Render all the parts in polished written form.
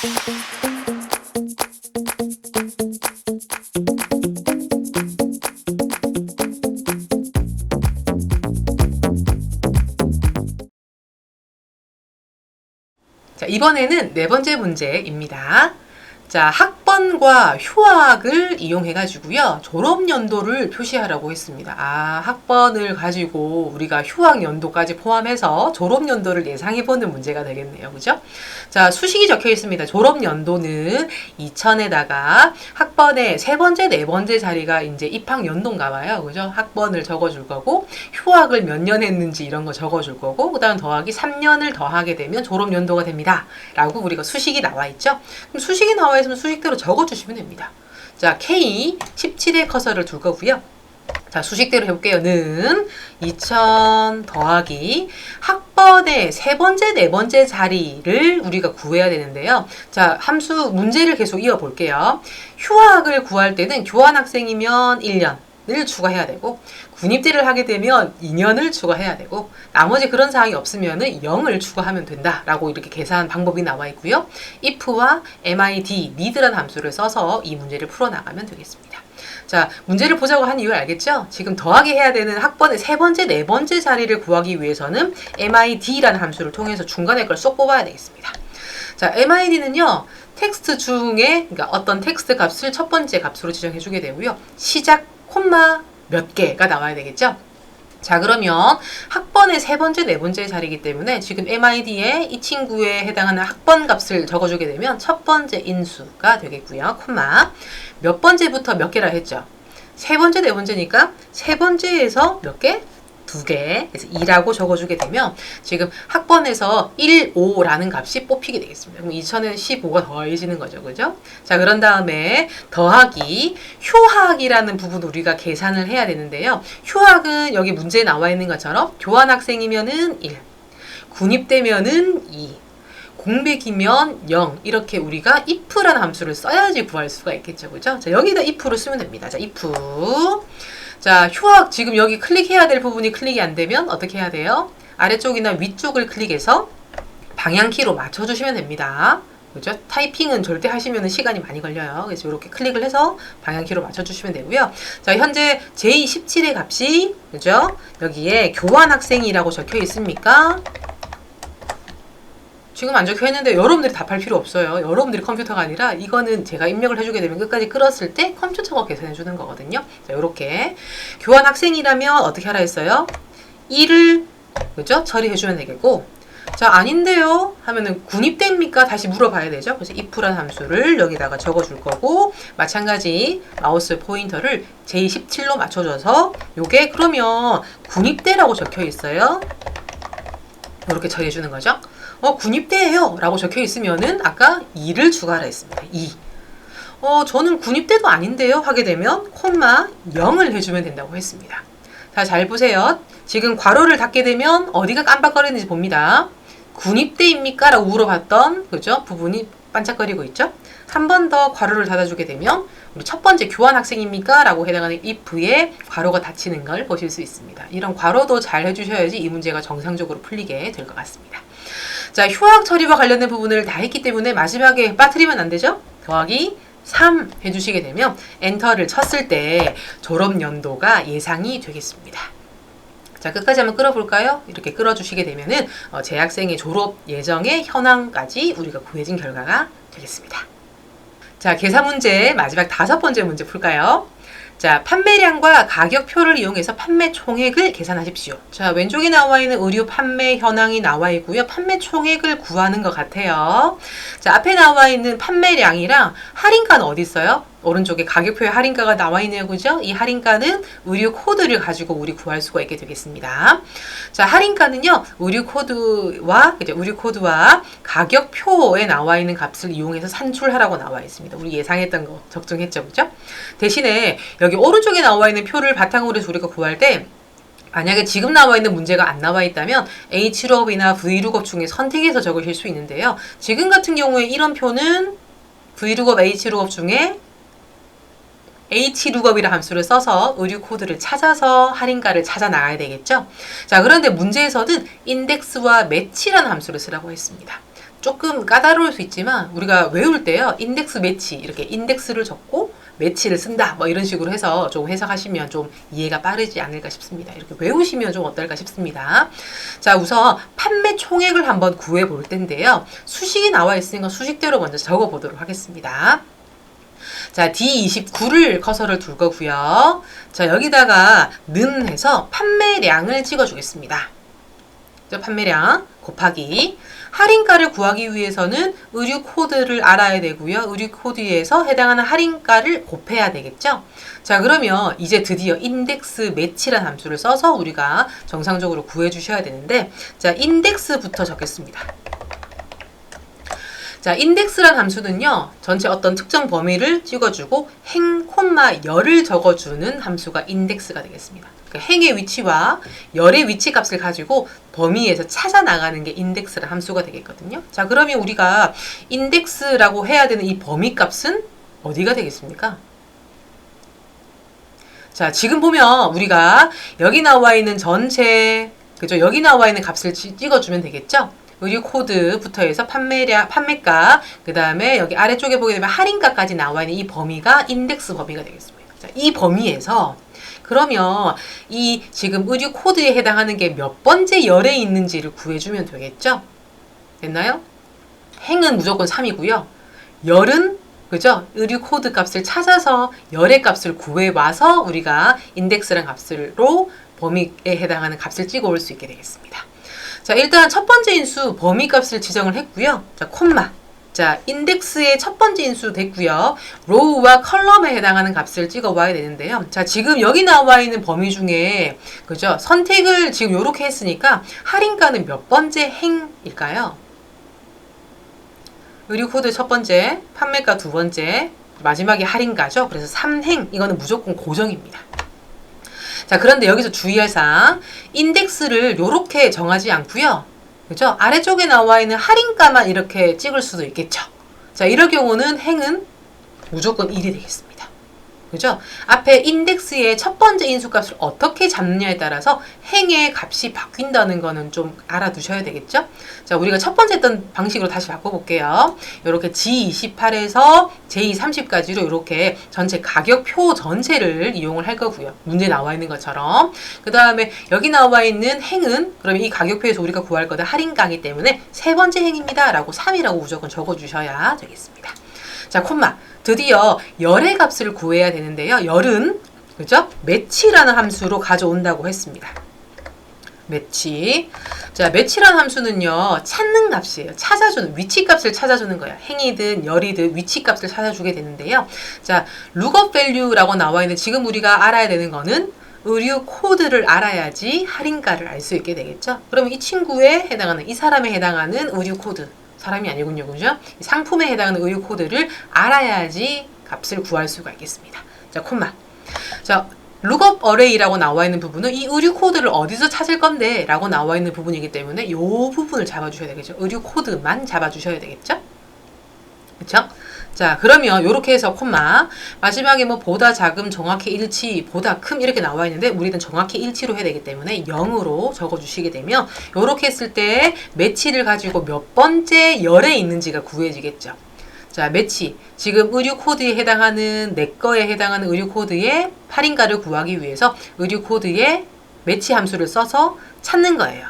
자, 이번에는 네 번째 문제입니다. 자, 학번과 휴학을 이용해 가지고요. 졸업 연도를 표시하라고 했습니다. 학번을 가지고 우리가 휴학 연도까지 포함해서 졸업 연도를 예상해 보는 문제가 되겠네요. 그죠? 자, 수식이 적혀 있습니다. 졸업 연도는 2000에다가 학번의 세 번째, 네 번째 자리가 이제 입학 연도인가 봐요. 그죠? 학번을 적어 줄 거고 휴학을 몇 년 했는지 이런 거 적어 줄 거고 그다음 더하기 3년을 더하게 되면 졸업 연도가 됩니다. 라고 우리가 수식이 나와 있죠? 그럼 수식이 나와 있으면 수식대로 적어주시면 됩니다. 자, K 17에 커서를 둘 거고요. 자, 수식대로 해볼게요. 는 2000 더하기 학번의 세 번째, 네 번째 자리를 우리가 구해야 되는데요. 자, 함수 문제를 계속 이어볼게요. 휴학을 구할 때는 교환학생이면 1년을 추가해야 되고 군입대를 하게 되면 2년을 추가해야 되고 나머지 그런 사항이 없으면은 0을 추가하면 된다라고 이렇게 계산 방법이 나와 있고요. if와 mid, need라는 함수를 써서 이 문제를 풀어나가면 되겠습니다. 자, 문제를 보자고 한 이유 알겠죠? 지금 더하기 해야 되는 학번의 세 번째, 네 번째 자리를 구하기 위해서는 mid라는 함수를 통해서 중간에 걸 쏙 뽑아야 되겠습니다. 자, mid는요. 텍스트 중에 그러니까 어떤 텍스트 값을 첫 번째 값으로 지정해 주게 되고요. 시작 콤마 몇 개가 나와야 되겠죠? 자, 그러면 학번의 세 번째, 네 번째 자리이기 때문에 지금 mid에 이 친구에 해당하는 학번 값을 적어주게 되면 첫 번째 인수가 되겠고요. 콤마 몇 번째부터 몇 개라 했죠? 세 번째, 네 번째니까 세 번째에서 몇 개? 2개. 그래서 2라고 적어주게 되면 지금 학번에서 1, 5라는 값이 뽑히게 되겠습니다. 그럼 2000에 15가 더해지는 거죠. 그죠? 자, 그런 다음에 더하기 휴학이라는 부분 우리가 계산을 해야 되는데요. 휴학은 여기 문제에 나와 있는 것처럼 교환학생이면은 1, 군입되면은 2, 공백이면 0 이렇게 우리가 if라는 함수를 써야지 구할 수가 있겠죠. 그죠? 자, 여기다 if를 쓰면 됩니다. 자, if 자, 휴학 지금 여기 클릭해야 될 부분이 클릭이 안 되면 어떻게 해야 돼요? 아래쪽이나 위쪽을 클릭해서 방향키로 맞춰주시면 됩니다. 그죠? 타이핑은 절대 하시면 시간이 많이 걸려요. 그래서 이렇게 클릭을 해서 방향키로 맞춰주시면 되고요. 자, 현재 J17의 값이 그죠? 여기에 교환학생이라고 적혀 있습니까? 지금 안 적혀 있는데 여러분들이 답할 필요 없어요. 여러분들이 컴퓨터가 아니라 이거는 제가 입력을 해주게 되면 끝까지 끌었을 때 컴퓨터가 계산해 주는 거거든요. 자, 요렇게 교환 학생이라면 어떻게 하라 했어요? 1을 그죠? 처리해 주면 되겠고 자, 아닌데요? 하면은 군입대입니까? 다시 물어봐야 되죠. 그래서 if라는 함수를 여기다가 적어 줄 거고 마찬가지 마우스 포인터를 J17로 맞춰줘서 요게 그러면 군입대라고 적혀 있어요. 이렇게 처리해 주는 거죠. 군입대예요 라고 적혀 있으면은 아까 2를 추가하라 했습니다. 2. 저는 군입대도 아닌데요 하게 되면 콤마 0을 해주면 된다고 했습니다. 자, 잘 보세요. 지금 괄호를 닫게 되면 어디가 깜빡거리는지 봅니다. 군입대입니까? 라고 물어봤던 그죠? 부분이 반짝거리고 있죠? 한 번 더 괄호를 닫아주게 되면 우리 첫 번째 교환 학생입니까? 라고 해당하는 if에 괄호가 닫히는 걸 보실 수 있습니다. 이런 괄호도 잘 해주셔야지 이 문제가 정상적으로 풀리게 될 것 같습니다. 자, 휴학 처리와 관련된 부분을 다 했기 때문에 마지막에 빠뜨리면 안 되죠? 더하기 3 해주시게 되면 엔터를 쳤을 때 졸업 연도가 예상이 되겠습니다. 자, 끝까지 한번 끌어볼까요? 이렇게 끌어주시게 되면은 재학생의 졸업 예정의 현황까지 우리가 구해진 결과가 되겠습니다. 자, 계산 문제 마지막 5번째 문제 풀까요? 자, 판매량과 가격표를 이용해서 판매 총액을 계산하십시오. 자, 왼쪽에 나와 있는 의류 판매 현황이 나와 있고요. 판매 총액을 구하는 것 같아요. 자, 앞에 나와 있는 판매량이랑 할인가는 어디 있어요? 오른쪽에 가격표에 할인가가 나와 있네요. 그죠? 이 할인가는 의류 코드를 가지고 우리 구할 수가 있게 되겠습니다. 자, 할인가는요. 의류 코드와 가격표에 나와 있는 값을 이용해서 산출하라고 나와 있습니다. 우리 예상했던 거 적중했죠. 그죠? 대신에 여기 오른쪽에 나와 있는 표를 바탕으로 해서 우리가 구할 때 만약에 지금 나와 있는 문제가 안 나와 있다면 H룩업이나 V룩업 중에 선택해서 적으실 수 있는데요. 지금 같은 경우에 이런 표는 V룩업, H룩업 중에 H룩업이라는 함수를 써서 의류 코드를 찾아서 할인가를 찾아 나가야 되겠죠. 자, 그런데 문제에서는 인덱스와 매치라는 함수를 쓰라고 했습니다. 조금 까다로울 수 있지만 우리가 외울 때요. 인덱스 매치 이렇게 인덱스를 적고 매치를 쓴다 뭐 이런 식으로 해서 좀 해석하시면 좀 이해가 빠르지 않을까 싶습니다. 이렇게 외우시면 좀 어떨까 싶습니다. 자, 우선 판매 총액을 한번 구해 볼 텐데요. 수식이 나와 있으니까 수식대로 먼저 적어 보도록 하겠습니다. 자, D29를 커서를 둘 거고요. 자, 여기다가 는 해서 판매량을 찍어 주겠습니다. 판매량 곱하기 할인가를 구하기 위해서는 의류 코드를 알아야 되고요. 의류 코드에서 해당하는 할인가를 곱해야 되겠죠. 자, 그러면 이제 드디어 인덱스 매치라는 함수를 써서 우리가 정상적으로 구해 주셔야 되는데, 자, 인덱스부터 적겠습니다. 자, 인덱스란 함수는요, 전체 어떤 특정 범위를 찍어주고 행, 콤마, 열을 적어주는 함수가 인덱스가 되겠습니다. 그러니까 행의 위치와 열의 위치 값을 가지고 범위에서 찾아 나가는 게 인덱스란 함수가 되겠거든요. 자, 그러면 우리가 인덱스라고 해야 되는 이 범위 값은 어디가 되겠습니까? 자, 지금 보면 우리가 여기 나와 있는 전체, 그죠? 여기 나와 있는 값을 찍어주면 되겠죠? 의류 코드부터 해서 판매량, 판매가, 그 다음에 여기 아래쪽에 보게 되면 할인가까지 나와 있는 이 범위가 인덱스 범위가 되겠습니다. 자, 이 범위에서 그러면 이 지금 의류 코드에 해당하는 게 몇 번째 열에 있는지를 구해주면 되겠죠? 됐나요? 행은 무조건 3이고요. 열은 그죠? 의류 코드 값을 찾아서 열의 값을 구해와서 우리가 인덱스란 값으로 범위에 해당하는 값을 찍어올 수 있게 되겠습니다. 자, 일단 첫 번째 인수 범위 값을 지정을 했고요. 자, 콤마. 자, 인덱스의 첫 번째 인수 됐고요. 로우와 컬럼에 해당하는 값을 찍어봐야 되는데요. 자, 지금 여기 나와 있는 범위 중에 그죠? 선택을 지금 이렇게 했으니까 할인가는 몇 번째 행일까요? 의류 코드 첫 번째, 판매가 두 번째, 마지막에 할인가죠. 그래서 3행, 이거는 무조건 고정입니다. 자, 그런데 여기서 주의할 사항, 인덱스를 이렇게 정하지 않고요. 그죠? 아래쪽에 나와 있는 할인가만 이렇게 찍을 수도 있겠죠. 자, 이럴 경우는 행은 무조건 1이 되겠습니다. 그죠? 앞에 인덱스의 첫 번째 인수값을 어떻게 잡느냐에 따라서 행의 값이 바뀐다는 거는 좀 알아두셔야 되겠죠? 자, 우리가 첫 번째 했던 방식으로 다시 바꿔볼게요. 이렇게 G28에서 J30까지로 이렇게 전체 가격표 전체를 이용을 할 거고요. 문제 나와 있는 것처럼. 그 다음에 여기 나와 있는 행은 그러면 이 가격표에서 우리가 구할 거다 할인가이기 때문에 세 번째 행입니다. 라고 3이라고 무조건 적어주셔야 되겠습니다. 자, 콤마. 드디어 열의 값을 구해야 되는데요. 열은 그죠? 매치라는 함수로 가져온다고 했습니다. 매치. 자, 매치라는 함수는요. 찾는 값이에요. 찾아주는 위치 값을 찾아주는 거예요. 행이든 열이든 위치 값을 찾아주게 되는데요. 자, lookup value라고 나와 있는 지금 우리가 알아야 되는 거는 의류 코드를 알아야지 할인가를 알 수 있게 되겠죠. 그러면 이 친구에 해당하는 이 사람에 해당하는 의류 코드 사람이 아니군요. 그죠? 상품에 해당하는 의류 코드를 알아야지 값을 구할 수가 있겠습니다. 자, 콤마. 자, lookup array라고 나와 있는 부분은 이 의류 코드를 어디서 찾을 건데 라고 나와 있는 부분이기 때문에 이 부분을 잡아주셔야 되겠죠. 의류 코드만 잡아주셔야 되겠죠. 그쵸? 자, 그러면 이렇게 해서 콤마 마지막에 뭐 보다 작음, 정확히 일치, 보다 큼 이렇게 나와 있는데 우리는 정확히 일치로 해야 되기 때문에 0으로 적어주시게 되면 이렇게 했을 때 매치를 가지고 몇 번째 열에 있는지가 구해지겠죠. 자, 매치. 지금 의류 코드에 해당하는 내 거에 해당하는 의류 코드의 할인가를 구하기 위해서 의류 코드에 매치 함수를 써서 찾는 거예요.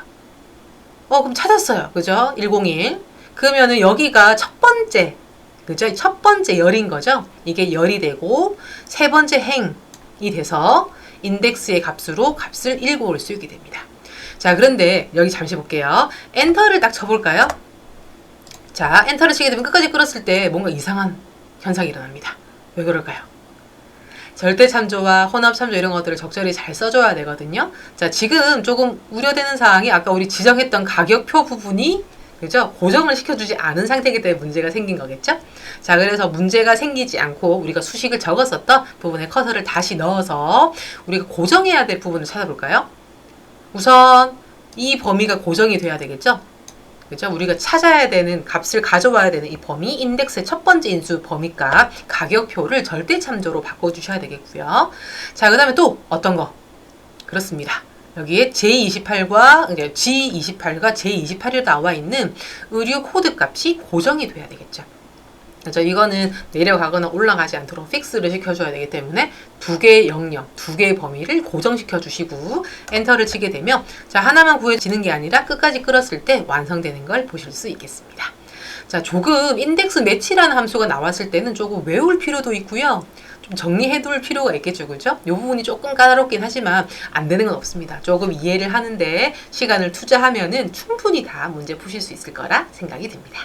그럼 찾았어요. 그죠? 101. 그러면은 여기가 첫 번째 그죠? 첫 번째 열인 거죠? 이게 열이 되고 세 번째 행이 돼서 인덱스의 값으로 값을 읽어올 수 있게 됩니다. 자, 그런데 여기 잠시 볼게요. 엔터를 딱 쳐볼까요? 자, 엔터를 치게 되면 끝까지 끌었을 때 뭔가 이상한 현상이 일어납니다. 왜 그럴까요? 절대 참조와 혼합 참조 이런 것들을 적절히 잘 써줘야 되거든요. 자, 지금 조금 우려되는 사항이 아까 우리 지정했던 가격표 부분이 그죠? 고정을 시켜주지 않은 상태이기 때문에 문제가 생긴 거겠죠? 자, 그래서 문제가 생기지 않고 우리가 수식을 적었었던 부분에 커서를 다시 넣어서 우리가 고정해야 될 부분을 찾아볼까요? 우선 이 범위가 고정이 돼야 되겠죠? 그죠? 우리가 찾아야 되는 값을 가져와야 되는 이 범위, 인덱스의 첫 번째 인수 범위값, 가격표를 절대 참조로 바꿔주셔야 되겠고요. 자, 그 다음에 또 어떤 거? 그렇습니다. 여기에 J28과 G28과 J28이 나와 있는 의류 코드 값이 고정이 돼야 되겠죠. 그래서 이거는 내려가거나 올라가지 않도록 픽스를 시켜줘야 되기 때문에 두 개의 영역, 두 개의 범위를 고정시켜 주시고 엔터를 치게 되면 자, 하나만 구해지는 게 아니라 끝까지 끌었을 때 완성되는 걸 보실 수 있겠습니다. 자, 조금 인덱스 매치라는 함수가 나왔을 때는 조금 외울 필요도 있고요. 좀 정리해 둘 필요가 있겠죠. 그죠? 이 부분이 조금 까다롭긴 하지만 안 되는 건 없습니다. 조금 이해를 하는데 시간을 투자하면은 충분히 다 문제 푸실 수 있을 거라 생각이 듭니다.